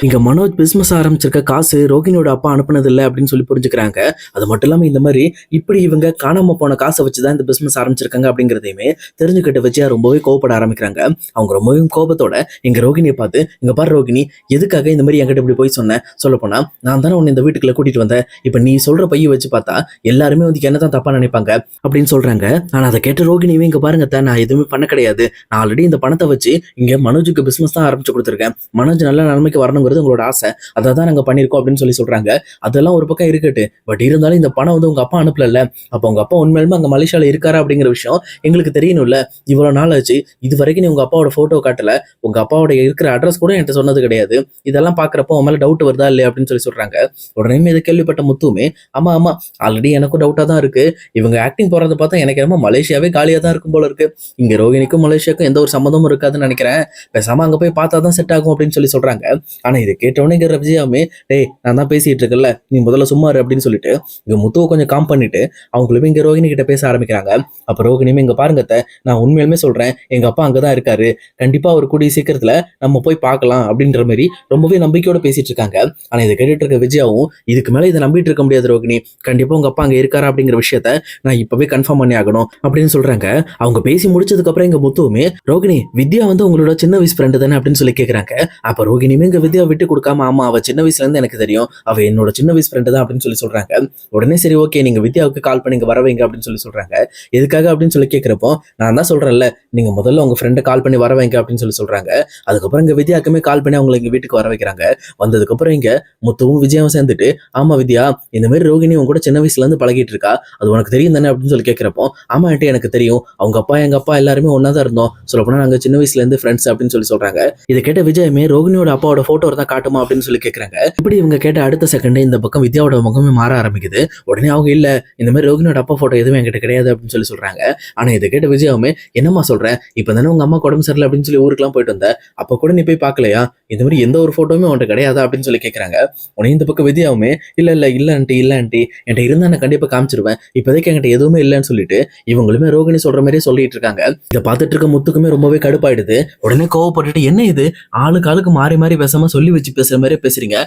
இங்க மனோஜ் பிசினஸ் ஆரம்பிச்சிருக்க காசு ரோகிணியோட அப்பா அனுப்புனது இல்லை அப்படின்னு சொல்லி புரிஞ்சுக்கிறாங்க. அது மட்டும் இல்லாம இந்த மாதிரி இப்படி இவங்க காணாம போன காசை வச்சுதான் இந்த பிசினஸ் ஆரம்பிச்சிருக்காங்க அப்படிங்கிறதையுமே தெரிஞ்சுக்கிட்ட விஜயா ரொம்பவே கோவப்பட ஆரம்பிக்கிறாங்க. அவங்க ரொம்பவே கோபத்தோட எங்க ரோகிணியை பார்த்து, இங்க பாரு ரோகிணி, எதுக்காக இந்த மாதிரி என்கிட்ட இப்படி போய் சொன்னேன்? சொல்ல போனா நான் தானே உன்னை இந்த வீட்டுக்குள்ள கூட்டிட்டு வந்தேன். இப்ப நீ சொல்ற பைய வச்சு பார்த்தா எல்லாருமே வந்து என்னதான் தப்பா நினைப்பாங்க அப்படின்னு சொல்றாங்க. ஆனா அதை கேட்ட ரோகிணியுமே, இங்க பாருங்க நான் எதுவுமே பண்ண கிடையாது. நான் ஆல்ரெடி இந்த பணத்தை வச்சு இங்க மனோஜுக்கு பிசினஸ் தான் ஆரம்பிச்சு கொடுத்துருக்கேன். மனோஜ் நல்ல நிலைமைக்கு வரணுங்கிறது உங்களோட ஆசை, அதை தான் நாங்க பண்ணிருக்கோம் அப்படின்னு சொல்லி சொல்றாங்க. அதெல்லாம் ஒரு பக்கம் இருக்கட்டு, பட் இருந்தாலும் இந்த பணம் வந்து உங்க அப்பா அனுப்பல. அப்ப உங்க அப்பா உண்மையிலுமே அங்க மலேசியால இருக்காரா அப்படிங்கிற விஷயம் எங்களுக்கு தெரியணும்ல. இவ்வளவு நாள் ஆச்சு, இது வரைக்கும் நீ உங்க அப்பாவோட போட்டோ காட்டல, உங்க அப்பாவோட இருக்கிற அட்ரஸ் கூட என்கிட்ட சொன்னது கிடையாது. இதெல்லாம் பாக்குறப்போ உன் மேல டவுட் வருதா இல்லையா அப்படின்னு சொல்லி சொல்றாங்க. உடனே இதை கேள்விப்பட்ட முத்துமே, ஆமா ஆமா, ஆல்ரெடி எனக்கும் டவுட்டா தான் இருக்கு. இவங்க ஆக்டிங் போறதை பார்த்தா எனக்கு என்னமோ மலேசியாவே காலியா தான் இருக்கும் போல இருக்கு. இங்க ரோகிணிக்கும் மலேசியாவுக்கும் எந்த ஒரு சம்மந்தமும் இருக்காதுன்னு நினைக்கிறேன். பேசாம அங்க போய் பார்த்தா தான் செட் ஆகும் அப்படின்னு சொல்லி சொல்றாங்க. ஆனா இதை கேட்டவொடனே இங்க விஜயாவுமே, டேய் நான் தான் பேசிட்டு இருக்கல, நீ முதல்ல சும்மா இரு அப்படின்னு சொல்லிட்டு இங்க முத்துவை கொஞ்சம் காம் பண்ணிட்டு அவங்களுமே இங்க ரோகிணி கிட்ட பேச ஆரம்பிக்கிறாங்க. அப்ப ரோகிணியுமே, இங்க பாருங்க நான் உண்மையிலுமே சொல்றேன், எங்க அப்பா அங்கதான் இருக்காரு, கண்டிப்பா ஒரு கூடிய சீக்கிரத்துல நம்ம போய் பார்க்கலாம் அப்படின்ற மாதிரி ரொம்பவே நம்பிக்கையோட பேசிட்டு இருக்காங்க. ஆனா இதை கேட்டுட்டு இருக்க விஜயாவும், இதுக்கு மேல இதை நம்பிட்டு இருக்க முடியாது ரோகிணி, கண்டிப்பா உங்க அப்பா அங்க இருக்காரா அப்படிங்கிற விஷயத்த நான் இப்பவே கன்ஃபார்ம் பண்ணி ஆகணும் அப்படின்னு சொல்றாங்க. அவங்க பேசி முடிச்சதுக்கு அப்புறம் இங்க முத்துவுமே, ரோகிணி வித்யா வந்து உங்களோட சின்ன வயசு ஃப்ரெண்டு தானே அப்படின்னு சொல்லி கேட்கறாங்க. அப்ப ரோகிணியுமே இங்க வித்யா விட்டு கொடுக்காம, ஆமா அவ சின்ன வயசுல இருந்து எனக்கு தெரியும், அவ என்னோட சின்ன வயசு ஃப்ரெண்டு தான் அப்படின்னு சொல்லி சொல்றாங்க. உடனே சரி ஓகே, நீங்க வித்யாவுக்கு கால் பண்ணி இங்க வர வைங்க அப்படின்னு சொல்லி சொல்றாங்க. எதுக்காக அப்படின்னு சொல்லி கேட்கிறப்போ, நான் தான் சொல்றேன்ல, நீங்க முதல்ல உங்க ஃப்ரெண்டை கால் பண்ணி வர வைங்க அப்படின்னு சொல்லி சொல்றாங்க. அதுக்கப்புறம் இங்க வித்யாக்குமே கால் பண்ணி அவங்களை இங்க வீட்டுக்கு வர வைக்கிறாங்க. வந்ததுக்கு அப்புறம் இங்க முத்துவும் விஜயாவும் சேர்ந்துட்டு, ஆமா வித்யா, இந்த மாதிரி ரோகிணி உங்க கூட சின்ன வயசுல இருந்து பழகிட்டு இருக்கா, அது உனக்கு தெரியும் தானே அப்படின்னு சொல்லி கேட்கிறப்போ, ஆமா ஆண்டி எனக்கு தெரியும், அவங்க அப்பா எங்க அப்பா எல்லாருமே ஒன்னா தான் இருந்தோம், சொல்ல போனா நாங்க சின்ன வயசுல இருந்து ஃப்ரெண்ட்ஸ் அப்படின்னு சொல்லி சொல்றாங்க. இதை கேட்ட விஜயமே, ரோகிணியோட அப்பாவோட போட்டோ தான் காட்டுமா அப்படின்னு சொல்லி கேட்கறாங்க. இப்படி இவங்க கேட்ட அடுத்த செகண்ட் இந்த பக்கம் வித்யாவோட முகமே மாற ஆரம்பிக்குது. உடனே அவங்க, இல்ல இந்த மாதிரி ரோகிணியோட அப்பா போட்டோ எதுவும் என்கிட்ட கிடையாது அப்படின்னு சொல்லி சொல்றாங்க. ஆனா இதை கேட்ட விஜயாவுமே, என்னம்மா சொல்றேன், இப்பதானே உங்க அம்மா உடம்பு சரியில்லை அப்படின்னு சொல்லி ஊருக்குலாம் போயிட்டு வந்த, அப்ப கூட நீ போய் பார்க்கலையா, இந்த மாதிரி எந்த ஒரு போட்டோவுமே உன்கிட்ட கிடையாதா அப்படின்னு சொல்லி கேட்கறாங்க. உடனே இந்த பக்கம் வித்யாவுமே, இல்ல ஆண்டி என்கிட்ட இருந்தா நான் கண்டிப்பா காமிச்சிருவேன், இப்போதைக்கு என்கிட்ட எதுவுமே இல்லைன்னு சொல்லிட்டு இவங்களுமே ரோகிணி சொல்ற மாதிரியே சொல்லிட்டு இருக்காங்க. இதை பார்த்துட்டு இருக்க முத்துக்குமே ரொம்பவே கடுப்பாயிடுது. உடனே கோவப்பட்டுட்டு, என்ன இது ஆளுக்கு மாறி மாறி பேசாம சொல்லி வச்சு பேசுற மாதிரி பேசுறீங்க,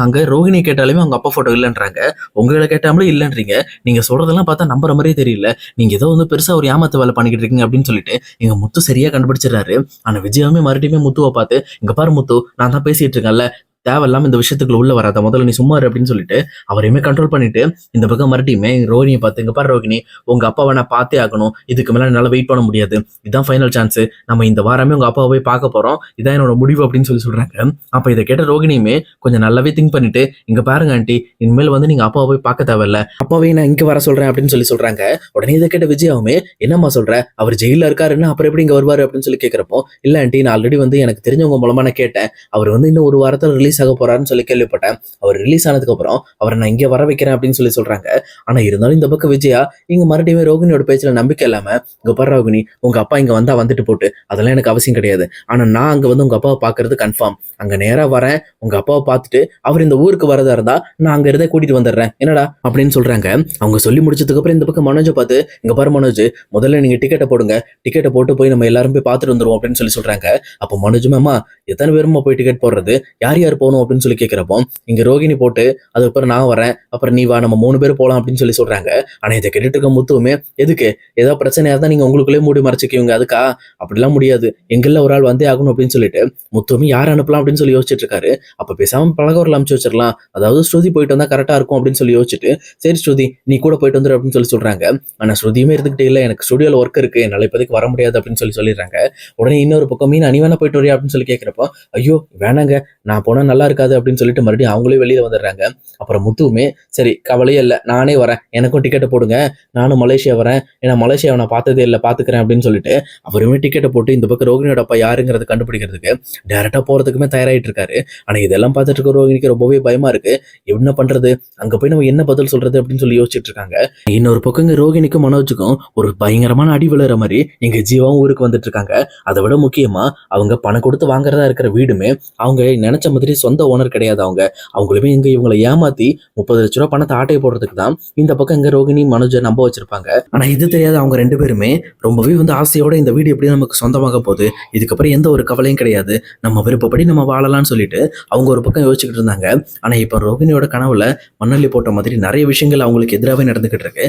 அங்க ரோகிணி கேட்டாலுமே அவங்க அப்பா போட்டோ இல்லைன்றாங்க, உங்களை கேட்டாமலே இல்லைன்றீங்க, நீங்க சொல்றதெல்லாம் பார்த்தா நம்புற மாதிரியே தெரியல, நீங்க ஏதோ வந்து பெருசா ஒரு ஏமாத்து வேலை பண்ணிக்கிட்டு இருக்கீங்க அப்படின்னு சொல்லிட்டு எங்க முத்து சரியா கண்டுபிடிச்சிடறாரு. ஆனா விஜயாவுமே மறுபடியுமே முத்துவை பார்த்து, இங்க பாரு முத்து, நான் தான் பேசிட்டு இருக்கேன்ல, தேவையில்லாம இந்த விஷயத்துக்குள்ள உள்ள வராத, முதல்ல நீ சும்மா அப்படின்னு சொல்லிட்டு அவரையுமே கண்ட்ரோல் பண்ணிட்டு இந்த பக்கம் மறுபடியுமே ரோகிணியை பார்த்து, இங்க பாரு ரோகிணி, உங்க அப்பாவை நான் பார்த்தே ஆகணும், இதுக்கு மேல என்னால வெயிட் பண்ண முடியாது, இதுதான் ஃபைனல் சான்ஸ், நம்ம இந்த வாரமே உங்க அப்பாவை போய் பார்க்க போறோம், இதான் என்னோட முடிவு அப்படின்னு சொல்லி சொல்றாங்க. அப்ப இதை கேட்ட ரோகிணியுமே கொஞ்சம் நல்லாவே திங்க் பண்ணிட்டு, இங்க பாருங்க ஆண்டி, இனிமேல் வந்து நீங்க அப்பாவை போய் பார்க்க தேவையில்ல, அப்பாவே நான் இங்க வர சொல்றேன் அப்படின்னு சொல்லி சொல்றாங்க. உடனே இதை கேட்ட விஜயாவுமே, என்னம்மா சொல்ற, அவர் ஜெயில இருக்காருன்னா அப்புறம் எப்படி இங்க வருவாரு அப்படின்னு சொல்லி கேட்கிறப்போ, இல்ல ஆண்டி, நான் ஆல்ரெடி வந்து எனக்கு தெரிஞ்சவங்க மூலமா நான் கேட்டேன், அவர் வந்து இன்னும் ஒரு வாரத்தில் ரிலீஸ் ஆக போறாருன்னு சொல்லி கேள்விப்பட்டேன், அவர் ரிலீஸ் ஆனதுக்கு அப்புறம் அவரை நான் இங்க வர வைக்கிறேன் அப்படின்னு சொல்லி சொல்றாங்க. ஆனா இருந்தாலும் இந்த பக்கம் விஜயா இங்க மறுபடியும் ரோகிணியோட பேச்சுல நம்பிக்கை இல்லாம, இங்க பாரு ரோகிணி, உங்க அப்பா இங்க வந்தா வந்துட்டு போட்டு, அதெல்லாம் எனக்கு அவசியம் கிடையாது, ஆனா நான் அங்க வந்து உங்க அப்பாவை பாக்குறது கன்ஃபார்ம், அங்க நேரா வரேன், உங்க அப்பாவை பார்த்துட்டு அவர் இந்த ஊருக்கு வரதா இருந்தா நான் அங்க இருந்தே கூட்டிட்டு வந்துடுறேன், என்னடா அப்படின்னு சொல்றாங்க. அவங்க சொல்லி முடிச்சதுக்கு அப்புறம் இந்த பக்கம் மனோஜை பார்த்து, இங்க பாரு மனோஜ், முதல்ல நீங்க டிக்கெட்டை போடுங்க, டிக்கெட்டை போட்டு போய் நம்ம எல்லாரும் போய் பார்த்துட்டு வந்துருவோம் அப்படின்னு சொல்லி சொல்றாங்க. அப்போ மனோஜ், மாமா எத்தனை பேருமா போய் டிக்கெட் போடுறது, யார் யார் போகணும் அப்படின்னு சொல்லி கேட்கிறப்போ, இங்க ரோகிணி போட்டு அதுக்கப்புறம் நான் வரேன், அப்புறம் நீ வா, நம்ம 3 பேர் போலாம் அப்படின்னு சொல்லி சொல்றாங்க. ஆனா இதை கேட்டுட்டு இருக்க முத்துவுமே, எதுக்கு, ஏதோ பிரச்சனையா இருந்தா நீங்க உங்களுக்குள்ளே மூடி மறைச்சிக்குவீங்க, அதுக்கா, அப்படிலாம் முடியாது, எங்கெல்லாம் ஒரு ஆள் வந்தே ஆகணும் அப்படின்னு சொல்லிட்டு முத்துவுமே யார் அனுப்பலாம் அப்படின்னு சொல்லி யோசிச்சுட்டு இருக்காரு. அப்ப பேசாம பழகவரில் அனுப்பிச்சு வச்சிடலாம், அதாவது ஸ்ருதி போயிட்டு வந்தா கரெக்டா இருக்கும் அப்படின்னு சொல்லி யோசிச்சுட்டு, சரி ஸ்ருதி நீ கூட போயிட்டு வந்துரு அப்படின்னு சொல்லி சொல்றாங்க. ஆனா ஸ்ருதியுமே இருந்துகிட்டே இல்ல, எனக்கு ஸ்டுடியோல ஒர்க் இருக்கு, என்னால இப்போதைக்கு வர முடியாது அப்படின்னு சொல்லி சொல்லிடுறாங்க. உடனே இன்னொரு பக்கம் மீன், நீ வேணா போயிட்டு வரியா அப்படின்னு சொல்லி கேட்கிறப்போ, ஐயோ வேணாங்க, நான் போனா நல்லா இருக்காது அப்படின்னு சொல்லிட்டு மறுபடியும் அவங்களே வெளியில வந்துடுறாங்க. அப்புறம் முத்துவுமே, சரி கவலையே இல்லை, நானே வரேன், எனக்கும் டிக்கெட்டை போடுங்க, நானும் மலேசியா வரேன், ஏன்னா மலேசியாவை நான் பார்த்ததே இல்லை, பாத்துக்கிறேன் அப்படின்னு சொல்லிட்டு அவருமே டிக்கெட்டை போட்டு இந்த பக்கம் ரோகிணியோட அப்பா யாருங்கிறது கண்டுபிடிக்கிறதுக்கு டேரக்டா போறதுக்குமே தயாராயிட்டு இருக்காரு. ஆனா இதெல்லாம் பார்த்துட்டு இருக்க ரோகிணிக்கு ரொம்பவே பயமா இருக்கு, என்ன பண்றது, அங்க போய் நம்ம என்ன பதில் சொல்றது அப்படின்னு சொல்லி யோசிச்சுட்டு இருக்காங்க. இன்னொரு பக்கம் இங்க ரோகிணிக்கும் மனோஜுக்கும் ஒரு பயங்கரமான அடி விழுற மாதிரி எங்க ஜீவாவும் ஊருக்கு வந்துட்டு இருக்காங்க. அதை விட முக்கியமா அவங்க பணம் கொடுத்து வாங்குறதா இருக்கிற வீடுமே அவங்க நினைச்ச மாதிரி சொந்த ஓனர் கிடையாது அவங்க. அவங்களுமே இங்க இவங்களை ஏமாத்தி 30 லட்ச ரூபா பணத்தை ஆட்டையை போடுறதுக்கு தான் இந்த பக்கம் இங்க ரோகிணி மனோஜை நம்ப வச்சிருப்பாங்க. ஆனா இது தெரியாத அவங்க 2 பேருமே ரொம்பவே ஆசையோட இந்த வீடு எப்படி நமக்கு சொந்தமாக போகுது, இதுக்கப்புறம் எந்த ஒரு கவலையும் கிடையாது, நம்ம விருப்பப்படி நம்ம வாழலாம்னு சொல்லிட்டு அவங்க ஒரு பக்கம் யோசிச்சுக்கிட்டு இருந்தாங்க. ஆனா இப்ப ரோகிணியோட கனவுல மண்ணள்ளி போட்ட மாதிரி நிறைய விஷயங்கள் அவங்களுக்கு எதிராகவே நடந்துகிட்டு இருக்கு.